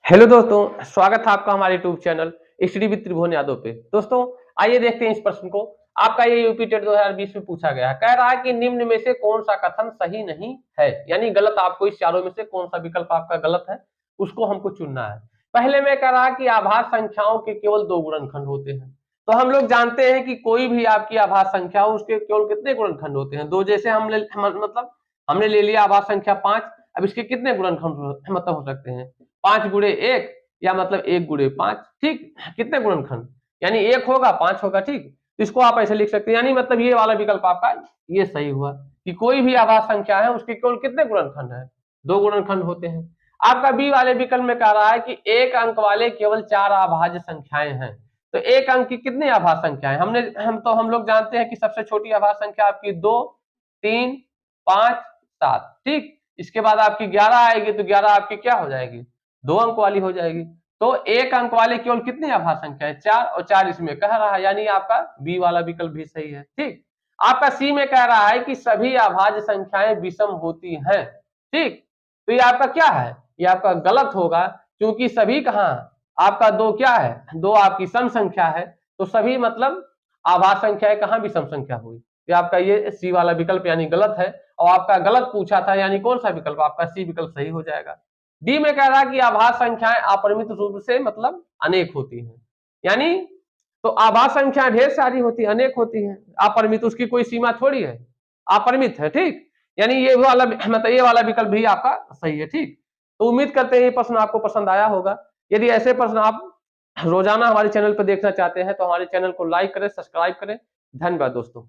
Hello दोस्तों, स्वागत है आपका हमारे यूट्यूब चैनल स्टडी विद त्रिभुवन यादव पे। दोस्तों, आइए देखते हैं इस प्रश्न को। आपका ये यूपी टेट 2020 में पूछा गया है। कह रहा है कि निम्न में से कौन सा कथन सही नहीं है, यानी गलत। आपको इस चारों में से कौन सा विकल्प आपका गलत है उसको हमको चुनना है। पहले में कह रहा है कि आभाज्य संख्याओं के केवल दो गुणनखंड होते हैं। तो हम लोग जानते हैं कि कोई भी आपकी आभाज्य संख्या हो उसके केवल कितने गुणनखंड होते हैं? दो। जैसे हमने ले लिया आभाज्य संख्या 5। अब इसके कितने गुणनखंड मतलब हो सकते हैं? 5 गुणे 1 या मतलब 1 गुणे 5। ठीक, कितने गुणनखंड? यानी 1 होगा 5 होगा। ठीक, इसको आप ऐसे लिख सकते हैं। यानी मतलब ये वाला विकल्प आपका ये सही हुआ कि कोई भी आभाज्य संख्या है उसके केवल कितने गुणनखंड है? 2 गुणनखंड होते हैं। आपका बी वाले विकल्प में कह रहा है कि एक अंक वाले केवल 4 अभाज्य संख्याएं हैं। तो एक अंक की कितनी आभाज्य संख्याएं? हम लोग जानते हैं कि सबसे छोटी आभाज्य संख्या आपकी 2, 3, 5, 7। ठीक, इसके बाद आपकी 11 आएगी तो 11 आपकी क्या हो जाएगी? 2 अंक वाली हो जाएगी। तो एक अंक वाले केवल कितनी आभाज्य संख्या है? 4, और 4 इसमें कह रहा है, यानी आपका बी वाला विकल्प भी सही है। ठीक, आपका सी में कह रहा है कि सभी अभाज्य संख्याएं विषम होती हैं। ठीक, तो ये आपका क्या है? ये आपका गलत होगा, क्योंकि सभी कहां आपका 2 क्या है? 2 आपकी सम संख्या है। तो सभी मतलब आभाज्य संख्याएं कहां विषम संख्या हुई? ये आपका ये सी वाला विकल्प यानी गलत है। और आपका गलत पूछा था, यानी कौन सा विकल्प? आपका सी विकल्प सही हो जाएगा। डी में कह रहा है कि आभाज्य संख्याएं अपरिमित रूप से मतलब अनेक होती हैं। यानी तो आभाज्य संख्या ढेर सारी होती है, अनेक होती है। अपरिमित, उसकी कोई सीमा थोड़ी है, अपरिमित है। ठीक, यानी ये वाला मतलब ये वाला विकल्प भी आपका सही है। ठीक, तो उम्मीद करते हैं ये प्रश्न आपको पसंद आया होगा। यदि ऐसे प्रश्न आप रोजाना हमारे चैनल पर देखना चाहते हैं तो हमारे चैनल को लाइक करें, सब्सक्राइब करें। धन्यवाद दोस्तों।